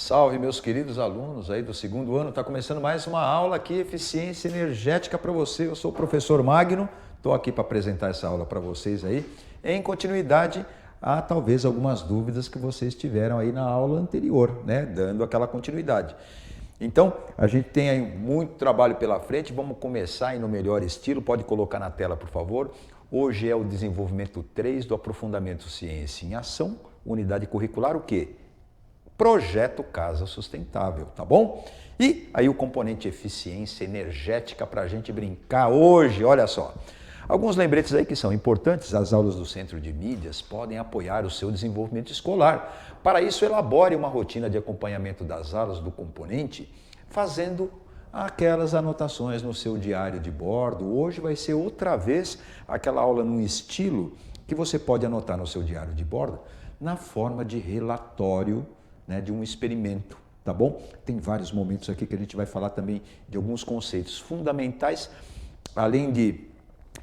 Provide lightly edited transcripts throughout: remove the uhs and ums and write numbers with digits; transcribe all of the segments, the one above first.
Salve, meus queridos alunos aí do segundo ano. Está começando mais uma aula aqui, Eficiência Energética para você. Eu sou o professor Magno, estou aqui para apresentar essa aula para vocês aí, em continuidade a talvez algumas dúvidas que vocês tiveram aí na aula anterior, né? Dando aquela continuidade. Então, a gente tem aí muito trabalho pela frente, vamos começar aí no melhor estilo, pode colocar na tela, por favor. Hoje é o desenvolvimento 3 do aprofundamento Ciência em Ação, unidade curricular, o quê? Projeto Casa Sustentável, tá bom? E aí o componente eficiência energética para a gente brincar hoje, olha só. Alguns lembretes aí que são importantes, as aulas do Centro de Mídias podem apoiar o seu desenvolvimento escolar. Para isso, elabore uma rotina de acompanhamento das aulas do componente, fazendo aquelas anotações no seu diário de bordo. Hoje vai ser outra vez aquela aula num estilo que você pode anotar no seu diário de bordo na forma de relatório, né, de um experimento, tá bom? Tem vários momentos aqui que a gente vai falar também de alguns conceitos fundamentais, além de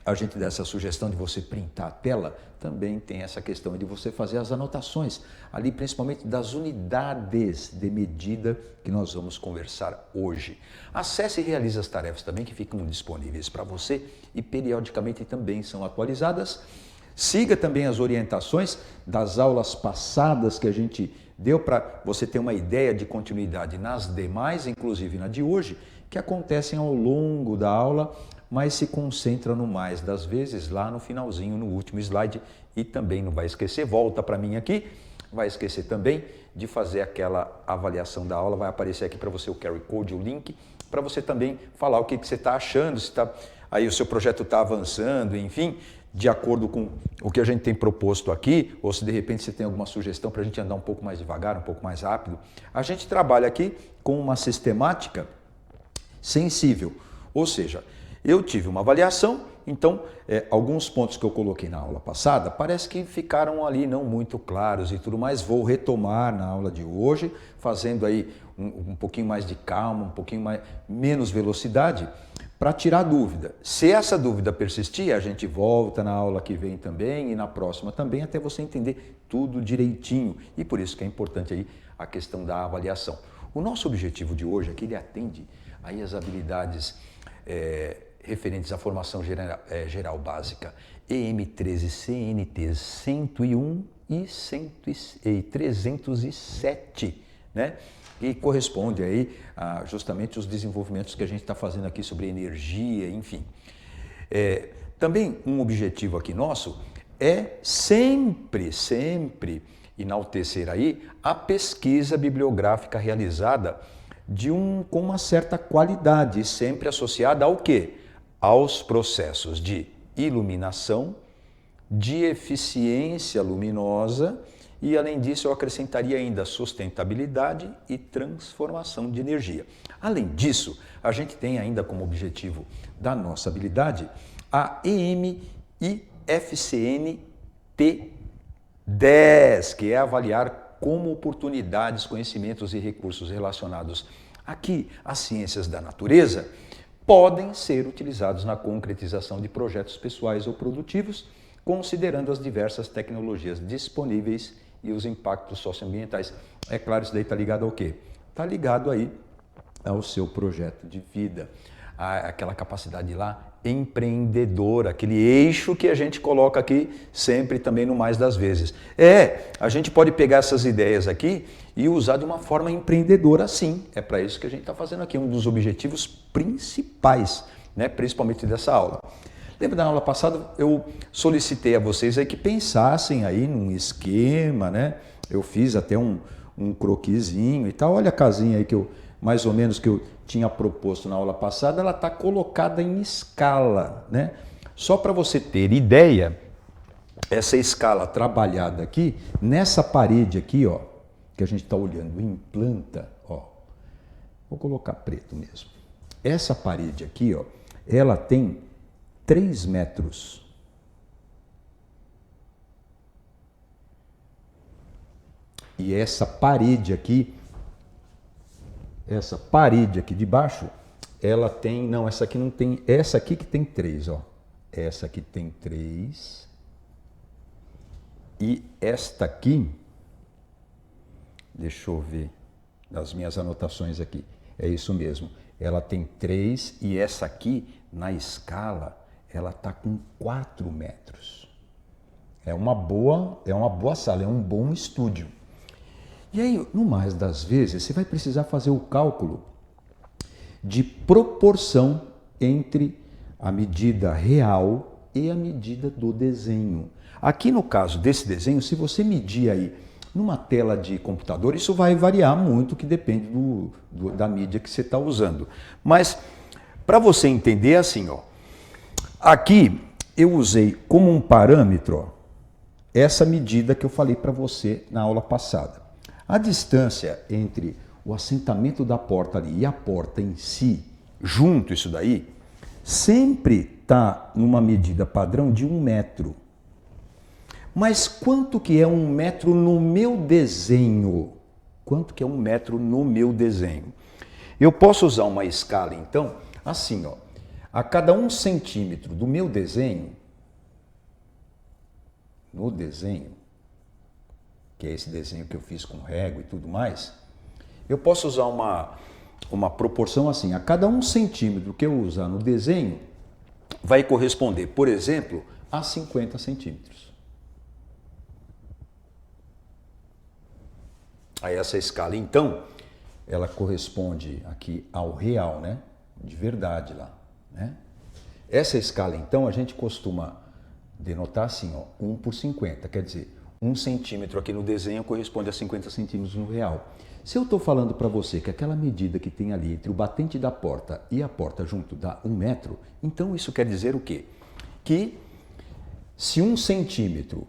a gente dar essa sugestão de você printar a tela, também tem essa questão de você fazer as anotações, ali principalmente das unidades de medida que nós vamos conversar hoje. Acesse e realize as tarefas também que ficam disponíveis para você e periodicamente também são atualizadas. Siga também as orientações das aulas passadas que a gente deu para você ter uma ideia de continuidade nas demais, inclusive na de hoje, que acontecem ao longo da aula, mas se concentra no mais das vezes lá no finalzinho, no último slide, e também não vai esquecer, volta para mim aqui, vai esquecer também de fazer aquela avaliação da aula, vai aparecer aqui para você o QR Code, o link, para você também falar o que você está achando, se aí o seu projeto está avançando, enfim, de acordo com o que a gente tem proposto aqui, ou se de repente você tem alguma sugestão para a gente andar um pouco mais devagar, um pouco mais rápido. A gente trabalha aqui com uma sistemática sensível, ou seja, eu tive uma avaliação, então alguns pontos que eu coloquei na aula passada parece que ficaram ali não muito claros e tudo mais. Vou retomar na aula de hoje, fazendo aí um pouquinho mais de calma, um pouquinho menos velocidade, para tirar dúvida. Se essa dúvida persistir, a gente volta na aula que vem também e na próxima também, até você entender tudo direitinho. E por isso que é importante aí a questão da avaliação. O nosso objetivo de hoje é que ele atende aí as habilidades referentes à formação geral básica EM13, CNT 101 e 307, né? E corresponde aí a justamente os desenvolvimentos que a gente está fazendo aqui sobre energia, enfim. Também um objetivo aqui nosso é sempre enaltecer aí a pesquisa bibliográfica realizada com uma certa qualidade, sempre associada ao quê? Aos processos de iluminação, de eficiência luminosa e, além disso, eu acrescentaria ainda sustentabilidade e transformação de energia. Além disso, a gente tem ainda como objetivo da nossa habilidade a EMIFCN T10, que é avaliar como oportunidades, conhecimentos e recursos relacionados aqui às ciências da natureza podem ser utilizados na concretização de projetos pessoais ou produtivos, considerando as diversas tecnologias disponíveis e os impactos socioambientais. É claro, isso daí está ligado ao quê? Está ligado aí ao seu projeto de vida, aquela capacidade lá empreendedora, aquele eixo que a gente coloca aqui sempre também no mais das vezes. A gente pode pegar essas ideias aqui e usar de uma forma empreendedora, sim. É para isso que a gente está fazendo aqui, um dos objetivos principais, né, principalmente dessa aula. Lembra da aula passada, eu solicitei a vocês aí que pensassem aí num esquema, né? Eu fiz até um croquisinho e tal. Olha a casinha aí que eu, mais ou menos, que eu tinha proposto na aula passada, ela está colocada em escala, né? Só para você ter ideia, essa escala trabalhada aqui, nessa parede aqui, ó, que a gente está olhando em planta, ó, vou colocar preto mesmo. Essa parede aqui, ó, ela tem 3 metros. E essa parede aqui de baixo, ela tem, não, essa aqui não tem, essa aqui que tem 3, ó. Essa aqui tem 3. E esta aqui, deixa eu ver, das minhas anotações aqui. É isso mesmo. Ela tem 3 e essa aqui, na escala, ela está com 4 metros. É uma boa sala, é um bom estúdio. E aí, no mais das vezes, você vai precisar fazer o cálculo de proporção entre a medida real e a medida do desenho. Aqui no caso desse desenho, se você medir aí numa tela de computador, isso vai variar muito, que depende da mídia que você está usando. Mas, para você entender, é assim, ó, aqui eu usei como um parâmetro, ó, essa medida que eu falei para você na aula passada. A distância entre o assentamento da porta ali e a porta em si, junto isso daí, sempre está numa medida padrão de 1 metro. Mas quanto que é 1 metro no meu desenho? Quanto que é 1 metro no meu desenho? Eu posso usar uma escala, então, assim, ó, a cada 1 centímetro do meu desenho, no desenho, que é esse desenho que eu fiz com régua e tudo mais, eu posso usar uma proporção assim, a cada 1 centímetro que eu usar no desenho, vai corresponder, por exemplo, a 50 centímetros. Aí essa escala, então, ela corresponde aqui ao real, né? De verdade lá, né? Essa escala, então, a gente costuma denotar assim, ó, 1 por 50, quer dizer, 1 centímetro aqui no desenho corresponde a 50 centímetros no real. Se eu estou falando para você que aquela medida que tem ali entre o batente da porta e a porta junto dá 1 metro, então isso quer dizer o quê? Que se 1 centímetro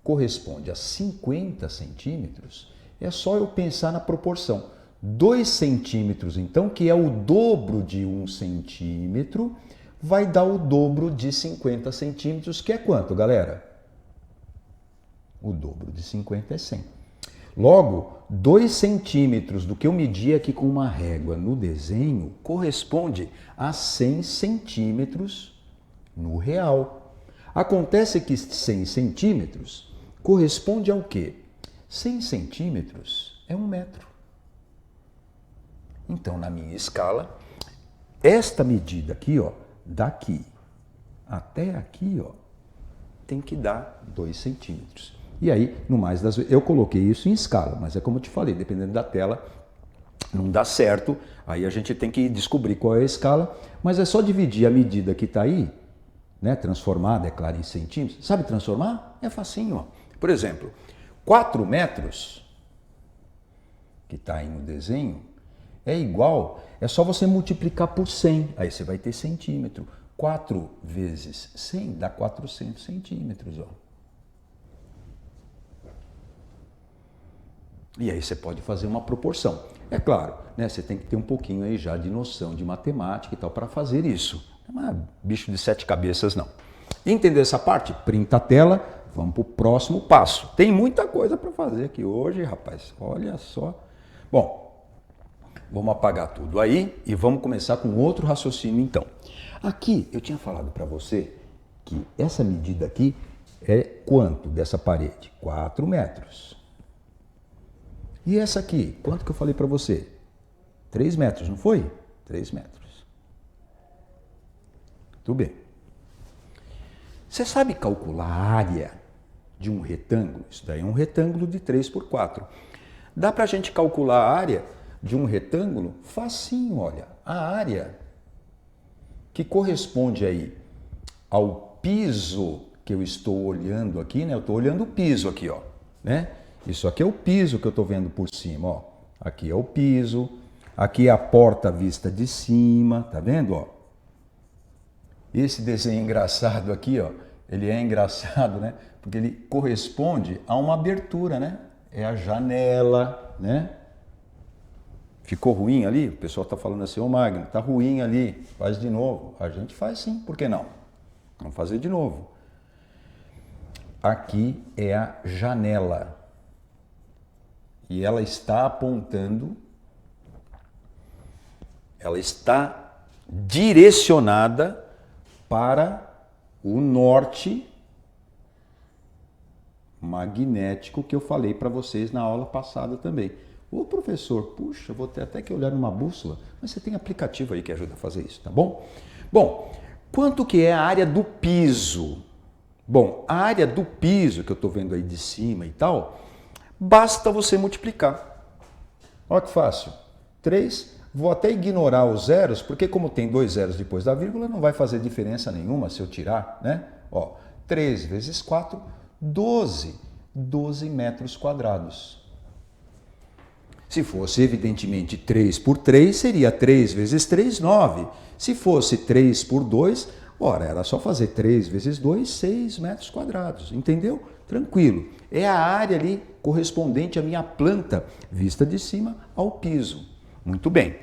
corresponde a 50 centímetros, é só eu pensar na proporção. 2 centímetros, então, que é o dobro de 1 centímetro, vai dar o dobro de 50 centímetros, que é quanto, galera? O dobro de 50 é 100. Logo, 2 centímetros do que eu medi aqui com uma régua no desenho corresponde a 100 centímetros no real. Acontece que 100 centímetros corresponde ao quê? 100 centímetros é 1 metro. Então, na minha escala, esta medida aqui, ó, daqui até aqui, ó, tem que dar 2 centímetros. E aí, no mais das vezes, eu coloquei isso em escala, mas é como eu te falei, dependendo da tela, não dá certo, aí a gente tem que descobrir qual é a escala, mas é só dividir a medida que está aí, né, transformada, é claro, em centímetros. Sabe transformar? É facinho, ó. Por exemplo, 4 metros, que está aí no desenho, é igual, é só você multiplicar por 100, aí você vai ter centímetro. 4 vezes 100 dá 400 centímetros, ó. E aí você pode fazer uma proporção. É claro, né, você tem que ter um pouquinho aí já de noção de matemática e tal para fazer isso. Não é bicho de 7 cabeças, não. Entendeu essa parte? Printa a tela, vamos para o próximo passo. Tem muita coisa para fazer aqui hoje, rapaz. Olha só. Bom, vamos apagar tudo aí e vamos começar com outro raciocínio então. Aqui eu tinha falado para você que essa medida aqui é quanto dessa parede? 4 metros. E essa aqui, quanto que eu falei para você? 3 metros, não foi? 3 metros. Tudo bem. Você sabe calcular a área de um retângulo? Isso daí é um retângulo de 3 por 4. Dá para a gente calcular a área de um retângulo? Facinho, olha. A área que corresponde aí ao piso que eu estou olhando aqui, né? Eu estou olhando o piso aqui, ó, né? Isso aqui é o piso que eu estou vendo por cima, ó. Aqui é o piso, aqui é a porta vista de cima, tá vendo, ó? Esse desenho engraçado aqui, ó, ele é engraçado, né? Porque ele corresponde a uma abertura, né? É a janela, né? Ficou ruim ali? O pessoal está falando assim, ô Magno, tá ruim ali, faz de novo. A gente faz sim, por que não? Vamos fazer de novo. Aqui é a janela. E ela está apontando, ela está direcionada para o norte magnético que eu falei para vocês na aula passada também. Ô professor, puxa, vou ter até que olhar numa bússola, mas você tem aplicativo aí que ajuda a fazer isso, tá bom? Bom, quanto que é a área do piso? Bom, a área do piso que eu estou vendo aí de cima e tal, basta você multiplicar. Olha que fácil. 3, vou até ignorar os zeros, porque como tem 2 zeros depois da vírgula, não vai fazer diferença nenhuma se eu tirar, né? Ó, 3 vezes 4, 12. 12 metros quadrados. Se fosse, evidentemente, 3 por 3, seria 3 vezes 3, 9. Se fosse 3 por 2, ora, era só fazer 3 vezes 2, 6 metros quadrados. Entendeu? Tranquilo. É a área ali correspondente à minha planta, vista de cima ao piso. Muito bem.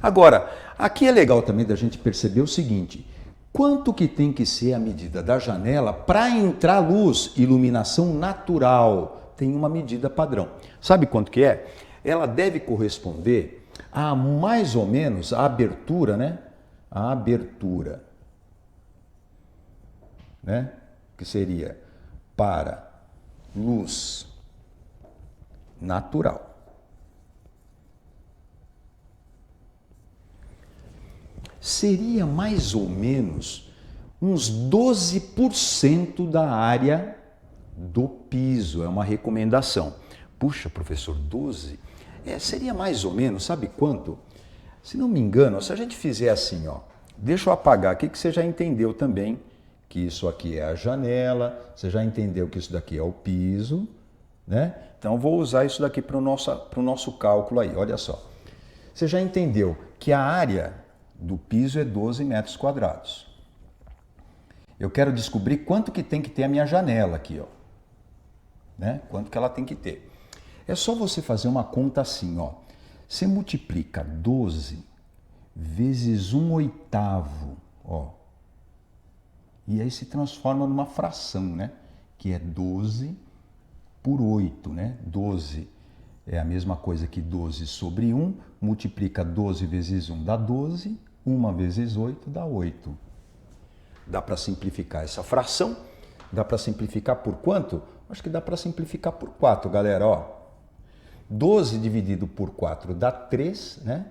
Agora, aqui é legal também da gente perceber o seguinte: quanto que tem que ser a medida da janela para entrar luz, iluminação natural? Tem uma medida padrão. Sabe quanto que é? Ela deve corresponder a mais ou menos a abertura, né? A abertura, né? Que seria para luz natural. Seria mais ou menos uns 12% da área do piso, é uma recomendação. Puxa, professor, 12? Seria mais ou menos, sabe quanto? Se não me engano, se a gente fizer assim, ó, deixa eu apagar aqui que você já entendeu também que isso aqui é a janela, você já entendeu que isso daqui é o piso, né? Então, vou usar isso daqui para o nosso cálculo aí, olha só. Você já entendeu que a área do piso é 12 metros quadrados. Eu quero descobrir quanto que tem que ter a minha janela aqui, ó. Né? Quanto que ela tem que ter. É só você fazer uma conta assim, ó. Você multiplica 12 vezes 1/8, ó. E aí se transforma numa fração, né? Que é 12 por 8, né? 12 é a mesma coisa que 12 sobre 1, multiplica 12 vezes 1 dá 12, 1 vezes 8 dá 8. Dá para simplificar essa fração? Dá para simplificar por quanto? Acho que dá para simplificar por 4, galera, ó. 12 dividido por 4 dá 3, né?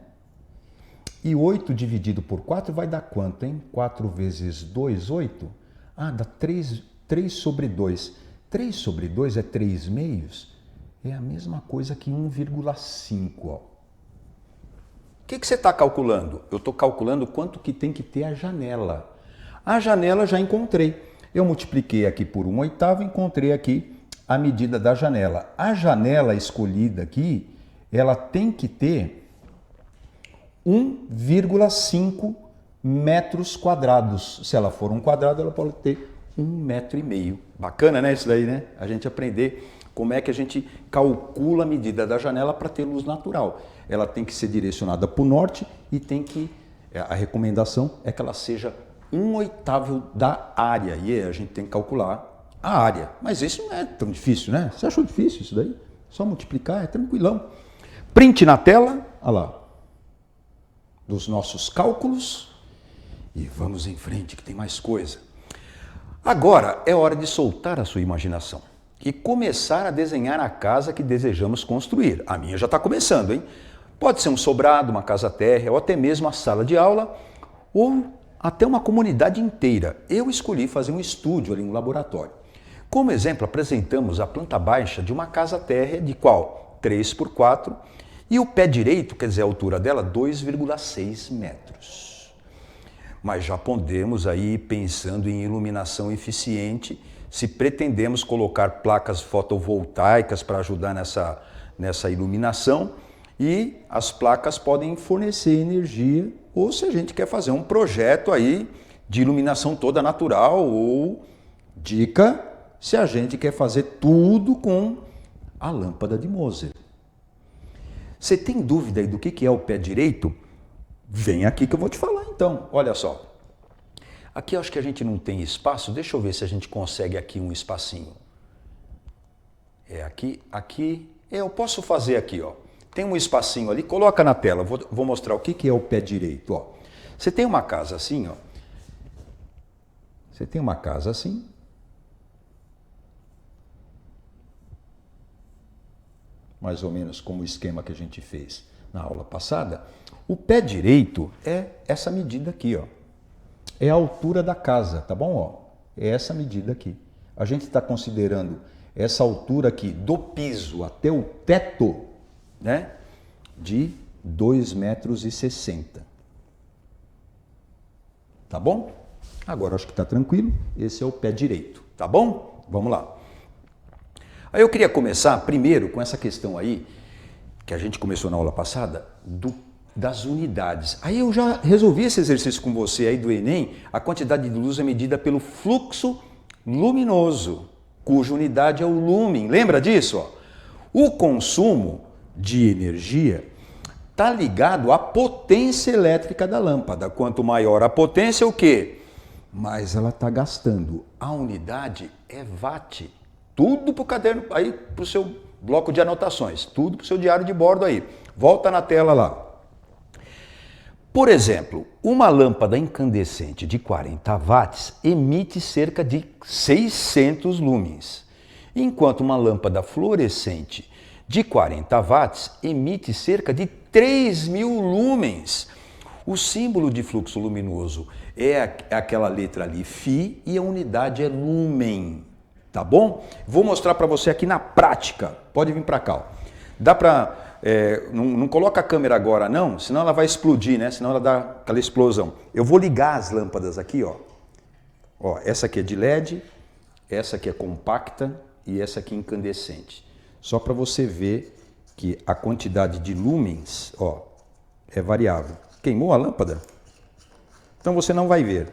E 8 dividido por 4 vai dar quanto, hein? 4 vezes 2, 8? Ah, dá 3 sobre 2. 3 sobre 2 é 3 meios? É a mesma coisa que 1,5, ó. O que você está calculando? Eu estou calculando quanto que tem que ter a janela. A janela já encontrei. Eu multipliquei aqui por 1/8 e encontrei aqui a medida da janela. A janela escolhida aqui, ela tem que ter 1,5 metros quadrados. Se ela for um quadrado, ela pode ter 1,5 metro. Bacana, né? Isso daí, né? A gente aprender como é que a gente calcula a medida da janela para ter luz natural. Ela tem que ser direcionada para o norte e tem que... A recomendação é que ela seja 1/8 da área. E aí a gente tem que calcular a área. Mas isso não é tão difícil, né? Você achou difícil isso daí? Só multiplicar, é tranquilão. Print na tela, olha lá, dos nossos cálculos. E vamos em frente que tem mais coisa. Agora é hora de soltar a sua imaginação e começar a desenhar a casa que desejamos construir. A minha já está começando, hein? Pode ser um sobrado, uma casa térrea ou até mesmo a sala de aula ou até uma comunidade inteira. Eu escolhi fazer um estúdio ali, um laboratório. Como exemplo, apresentamos a planta baixa de uma casa térrea de qual? 3 por 4 e o pé direito, quer dizer, a altura dela, 2,6 metros. Mas já podemos aí pensando em iluminação eficiente, se pretendemos colocar placas fotovoltaicas para ajudar nessa iluminação, e as placas podem fornecer energia, ou se a gente quer fazer um projeto aí de iluminação toda natural, ou dica, se a gente quer fazer tudo com a lâmpada de Moser. Você tem dúvida aí do que é o pé direito? Vem aqui que eu vou te falar então. Olha só. Aqui eu acho que a gente não tem espaço. Deixa eu ver se a gente consegue aqui um espacinho. Aqui. Eu posso fazer aqui, ó. Tem um espacinho ali. Coloca na tela. Vou mostrar o que é o pé direito, ó. Você tem uma casa assim, ó. Você tem uma casa assim. mais ou menos como o esquema que a gente fez na aula passada, o pé direito é essa medida aqui, ó. É a altura da casa, tá bom? Ó, é essa medida aqui. A gente está considerando essa altura aqui do piso até o teto, né, de 2,60 metros. Tá bom? Agora acho que está tranquilo. Esse é o pé direito, tá bom? Vamos lá. Aí eu queria começar primeiro com essa questão aí, que a gente começou na aula passada, das unidades. Aí eu já resolvi esse exercício com você aí do Enem. A quantidade de luz é medida pelo fluxo luminoso, cuja unidade é o lúmen. Lembra disso? Ó? O consumo de energia está ligado à potência elétrica da lâmpada. Quanto maior a potência, o quê? Mais ela está gastando. A unidade é watt. Tudo para o caderno, aí para o seu bloco de anotações. Tudo para o seu diário de bordo aí. Volta na tela lá. Por exemplo, uma lâmpada incandescente de 40 watts emite cerca de 600 lumens, enquanto uma lâmpada fluorescente de 40 watts emite cerca de 3.000 lumens. O símbolo de fluxo luminoso é aquela letra ali, φ, e a unidade é lumen, tá bom? Vou mostrar para você aqui na prática. Pode vir para cá. Ó. Dá para... não coloca a câmera agora não, senão ela vai explodir, né? Senão ela dá aquela explosão. Eu vou ligar as lâmpadas aqui, ó. Ó, essa aqui é de LED, essa aqui é compacta e essa aqui é incandescente. Só para você ver que a quantidade de lumens, ó, é variável. Queimou a lâmpada? Então você não vai ver,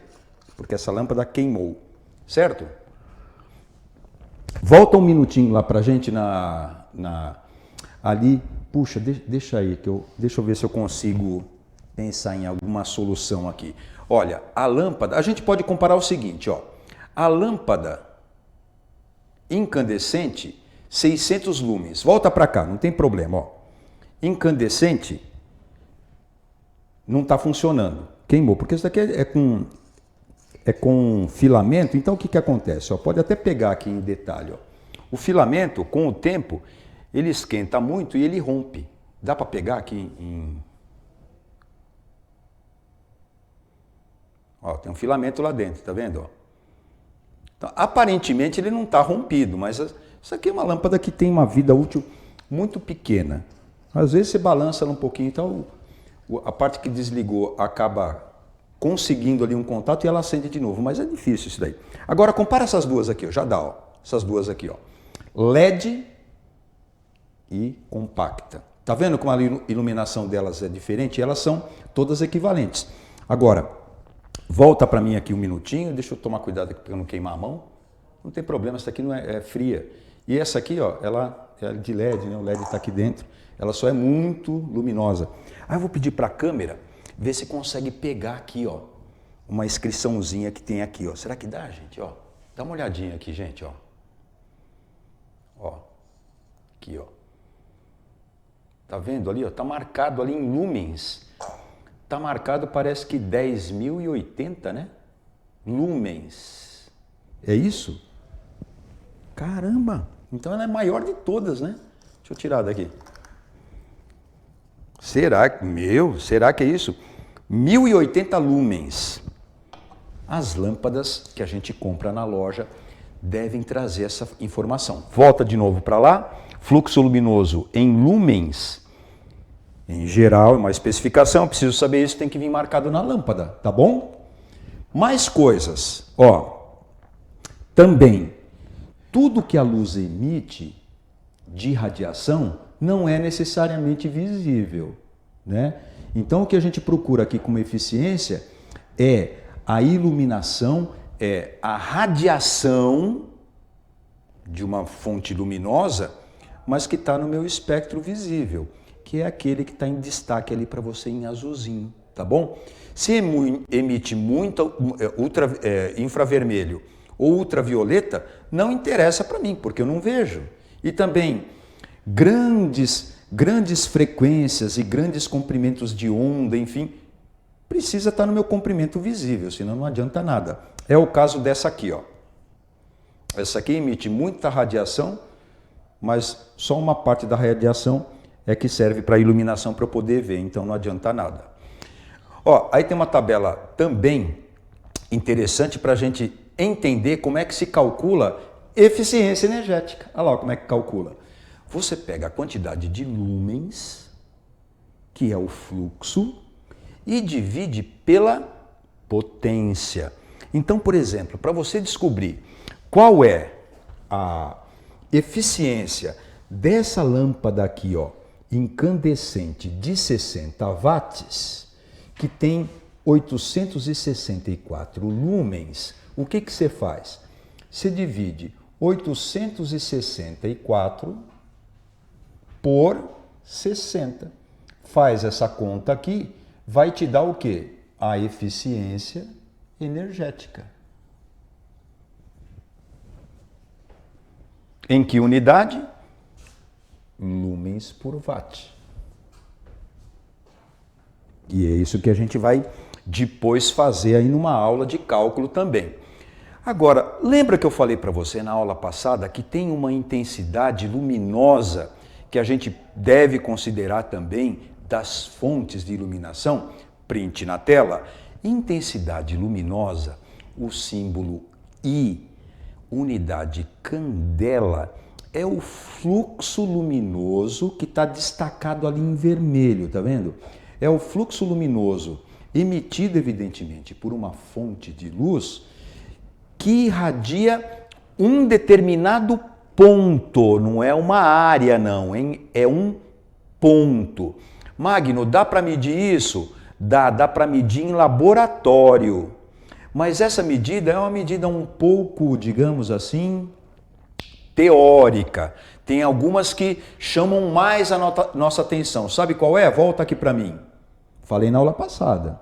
porque essa lâmpada queimou, certo? Volta um minutinho lá para a gente ali. Puxa, deixa aí, deixa eu ver se eu consigo pensar em alguma solução aqui. Olha, a lâmpada, a gente pode comparar o seguinte, ó. A lâmpada incandescente, 600 lumens. Volta para cá, não tem problema, ó. Incandescente não está funcionando, queimou, porque isso daqui é com filamento. Então o que acontece? Ó, pode até pegar aqui em detalhe, ó. O filamento, com o tempo, ele esquenta muito e ele rompe. Dá para pegar aqui Ó, tem um filamento lá dentro, tá vendo? Ó. Então, aparentemente ele não está rompido, mas isso aqui é uma lâmpada que tem uma vida útil muito pequena. Às vezes você balança ela um pouquinho, então a parte que desligou acaba conseguindo ali um contato e ela acende de novo, mas é difícil isso daí. Agora compara essas duas aqui, ó, já dá, ó, essas duas aqui, ó. LED e compacta. Tá vendo como a iluminação delas é diferente? Elas são todas equivalentes. Agora, volta para mim aqui um minutinho, deixa eu tomar cuidado aqui para não queimar a mão. Não tem problema, essa aqui não é fria. E essa aqui, ó, ela é de LED, né? O LED está aqui dentro. Ela só é muito luminosa. Aí eu vou pedir para a câmera ver se consegue pegar aqui, ó, uma inscriçãozinha que tem aqui, ó. Será que dá, gente? Ó, dá uma olhadinha aqui, gente, ó. Ó, aqui, ó. Tá vendo ali, ó? Tá marcado ali em lumens. Tá marcado, parece que 10.080, né? Lumens. É isso? Caramba! Então ela é maior de todas, né? Deixa eu tirar daqui. Será que é isso? 1.080 lumens. As lâmpadas que a gente compra na loja devem trazer essa informação. Volta de novo para lá. Fluxo luminoso em lumens. Em geral, é uma especificação, preciso saber isso, tem que vir marcado na lâmpada, tá bom? Mais coisas, ó. Também, tudo que a luz emite de radiação não é necessariamente visível, né? Então, o que a gente procura aqui como eficiência é a iluminação, é a radiação de uma fonte luminosa, mas que está no meu espectro visível, que é aquele que está em destaque ali para você em azulzinho, tá bom? Se emite muito infravermelho ou ultravioleta, não interessa para mim, porque eu não vejo. E também grandes frequências e grandes comprimentos de onda, enfim, precisa estar no meu comprimento visível, senão não adianta nada. É o caso dessa aqui, ó. Essa aqui emite muita radiação, mas só uma parte da radiação é que serve para iluminação para eu poder ver, então não adianta nada. Ó, aí tem uma tabela também interessante para a gente entender como é que se calcula eficiência energética. Olha lá como é que calcula. Você pega a quantidade de lumens, que é o fluxo, e divide pela potência. Então, por exemplo, para você descobrir qual é a eficiência dessa lâmpada aqui, ó, incandescente de 60 watts, que tem 864 lumens, o que você faz? Você divide 864 por 60. Faz essa conta aqui, vai te dar o quê? A eficiência energética. Em que unidade? Lumens por watt. E é isso que a gente vai depois fazer aí numa aula de cálculo também. Agora, lembra que eu falei para você na aula passada que tem uma intensidade luminosa que a gente deve considerar também das fontes de iluminação? Print na tela. Intensidade luminosa, o símbolo I, unidade candela, é o fluxo luminoso que está destacado ali em vermelho, tá vendo? É o fluxo luminoso emitido, evidentemente, por uma fonte de luz que irradia um determinado ponto, não é uma área não, hein? É um ponto. Magno, dá para medir isso? Dá para medir em laboratório. Mas essa medida é uma medida um pouco, digamos assim, teórica. Tem algumas que chamam mais a nossa atenção. Sabe qual é? Volta aqui para mim. Falei na aula passada.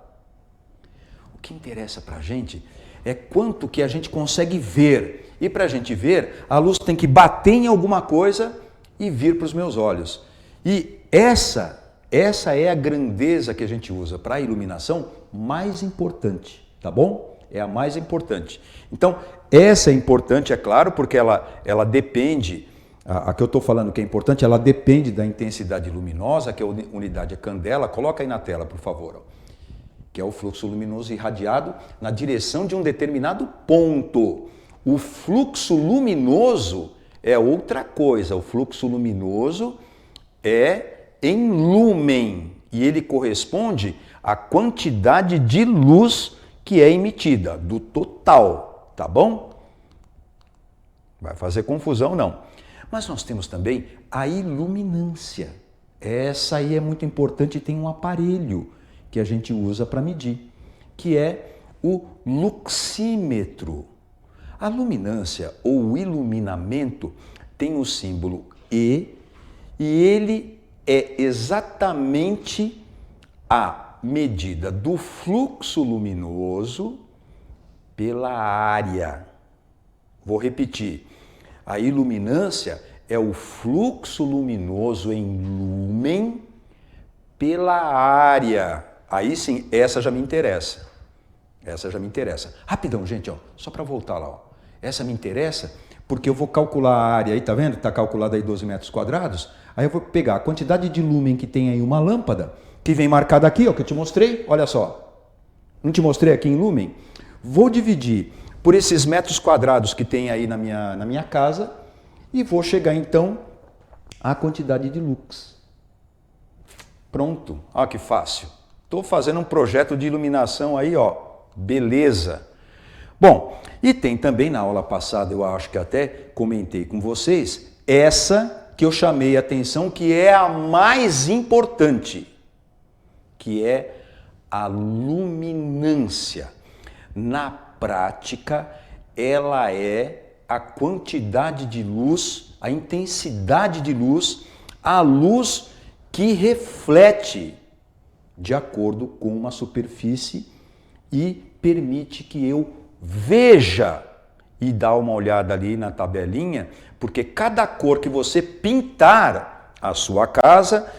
O que interessa para a gente é quanto que a gente consegue ver. E para a gente ver, a luz tem que bater em alguma coisa e vir para os meus olhos. E essa é a grandeza que a gente usa para a iluminação mais importante, tá bom? É a mais importante. Então, essa é importante, é claro, porque ela depende, a que eu estou falando que é importante, ela depende da intensidade luminosa, que é a unidade é candela. Coloca aí na tela, por favor. Ó. Que é o fluxo luminoso irradiado na direção de um determinado ponto. O fluxo luminoso é outra coisa. O fluxo luminoso é em lumen e ele corresponde à quantidade de luz que é emitida, do total, tá bom? Vai fazer confusão não. Mas nós temos também a iluminância. Essa aí é muito importante e tem um aparelho que a gente usa para medir, que é o luxímetro. A luminância ou o iluminamento tem o símbolo E e ele é exatamente a medida do fluxo luminoso pela área. Vou repetir. A iluminância é o fluxo luminoso em lumen pela área. Aí sim, essa já me interessa. Essa já me interessa. Rapidão, gente, ó, só para voltar lá. Ó. Essa me interessa porque eu vou calcular a área aí, tá vendo? Está calculada aí 12 metros quadrados. Aí eu vou pegar a quantidade de lumen que tem aí uma lâmpada, que vem marcada aqui, ó, que eu te mostrei. Olha só. Não te mostrei aqui em lumen? Vou dividir por esses metros quadrados que tem aí na minha casa e vou chegar então à quantidade de lux. Pronto. Olha que fácil. Estou fazendo um projeto de iluminação aí, ó. Beleza. Bom, e tem também na aula passada, eu acho que até comentei com vocês, essa que eu chamei a atenção, que é a mais importante, que é a luminância. Na prática, ela é a quantidade de luz, a intensidade de luz, a luz que reflete de acordo com uma superfície e permite que eu veja. E dá uma olhada ali na tabelinha, porque cada cor que você pintar a sua casa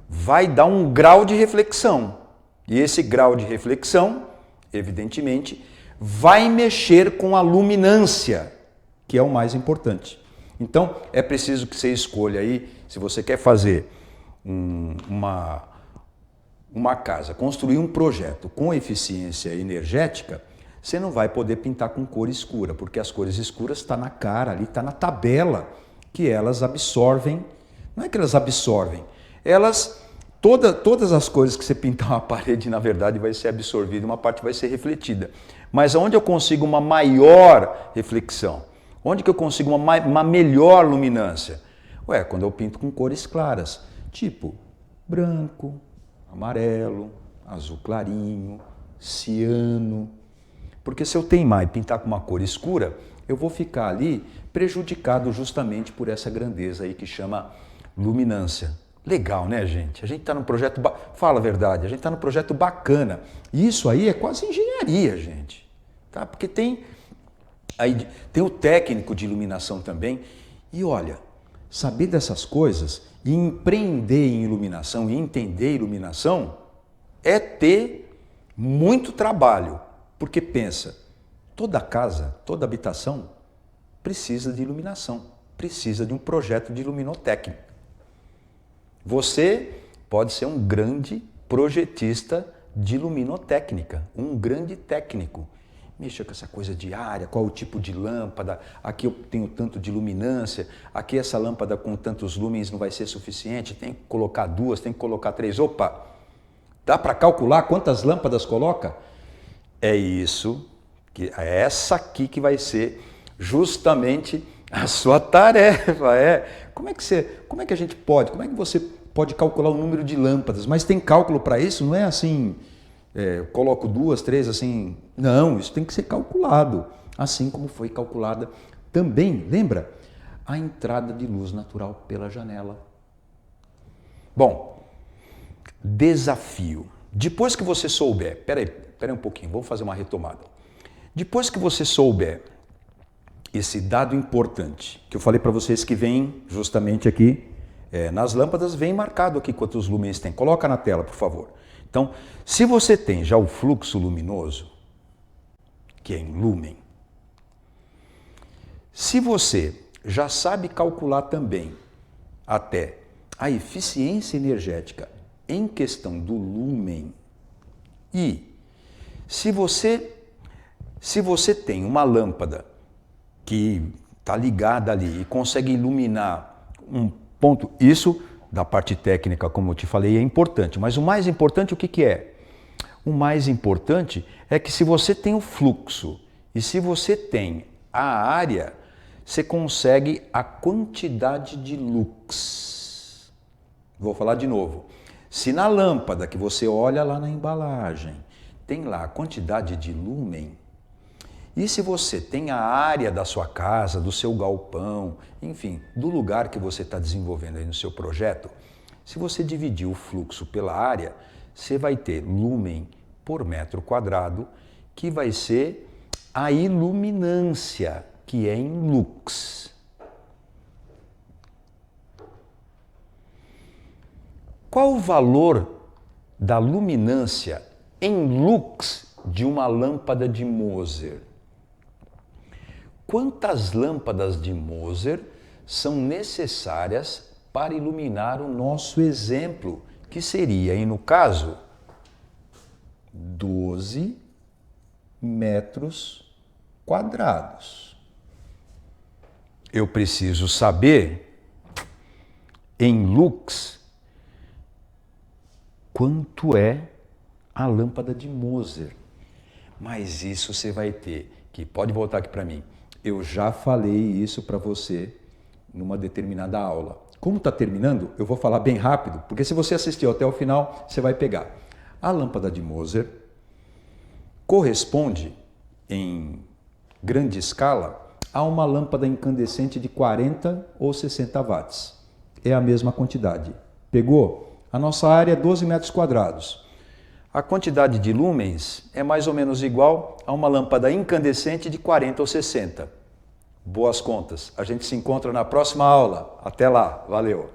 vai dar um grau de reflexão. E esse grau de reflexão, evidentemente, vai mexer com a luminância, que é o mais importante. Então, é preciso que você escolha aí, se você quer fazer uma casa, construir um projeto com eficiência energética, você não vai poder pintar com cor escura, porque as cores escuras estão na cara, ali está na tabela, que elas absorvem, não é que elas absorvem, todas as cores que você pintar uma parede, na verdade, vai ser absorvida, uma parte vai ser refletida. Mas onde eu consigo uma maior reflexão? Onde que eu consigo uma melhor luminância? Ué, quando eu pinto com cores claras, tipo branco, amarelo, azul clarinho, ciano. Porque se eu teimar e pintar com uma cor escura, eu vou ficar ali prejudicado justamente por essa grandeza aí que chama luminância. Legal, né, gente? A gente está num projeto... Fala a verdade, a gente está num projeto bacana. E isso aí é quase engenharia, gente. Tá? Porque tem o técnico de iluminação também. E olha, saber dessas coisas e empreender em iluminação e entender iluminação é ter muito trabalho. Porque pensa, toda casa, toda habitação precisa de iluminação, precisa de um projeto de luminotécnica. Você pode ser um grande projetista de luminotécnica, um grande técnico. Mexa com essa coisa de área, qual o tipo de lâmpada, aqui eu tenho tanto de luminância, aqui essa lâmpada com tantos lumens não vai ser suficiente, tem que colocar 2, tem que colocar 3. Opa, dá para calcular quantas lâmpadas coloca? É isso, é essa aqui que vai ser justamente a sua tarefa. Como é que a gente pode, como é que você pode calcular o número de lâmpadas? Mas tem cálculo para isso, não é assim... coloco 2, 3, assim... Não, isso tem que ser calculado, assim como foi calculada também, lembra? A entrada de luz natural pela janela. Bom, desafio. Depois que você souber... Peraí um pouquinho, vamos fazer uma retomada. Depois que você souber esse dado importante, que eu falei para vocês que vem justamente aqui, nas lâmpadas, vem marcado aqui quantos lumens tem. Coloca na tela, por favor. Então, se você tem já o fluxo luminoso, que é em lumen, se você já sabe calcular também até a eficiência energética em questão do lumen, e se você tem uma lâmpada que está ligada ali e consegue iluminar um ponto, isso da parte técnica, como eu te falei, é importante. Mas o mais importante, o que é? O mais importante é que se você tem o fluxo e se você tem a área, você consegue a quantidade de lux. Vou falar de novo. Se na lâmpada que você olha lá na embalagem, tem lá a quantidade de lumen, e se você tem a área da sua casa, do seu galpão, enfim, do lugar que você está desenvolvendo aí no seu projeto, se você dividir o fluxo pela área, você vai ter lumen por metro quadrado, que vai ser a iluminância, que é em lux. Qual o valor da luminância em lux de uma lâmpada de Moser? Quantas lâmpadas de Moser são necessárias para iluminar o nosso exemplo, que seria, aí no caso, 12 metros quadrados? Eu preciso saber, em lux, quanto é a lâmpada de Moser. Mas isso você vai ter que... Pode voltar aqui para mim. Eu já falei isso para você numa determinada aula. Como está terminando, eu vou falar bem rápido, porque se você assistiu até o final, você vai pegar. A lâmpada de Moser corresponde, em grande escala, a uma lâmpada incandescente de 40 ou 60 watts. É a mesma quantidade. Pegou? A nossa área é 12 metros quadrados. A quantidade de lumens é mais ou menos igual a uma lâmpada incandescente de 40 ou 60. Boas contas. A gente se encontra na próxima aula. Até lá. Valeu!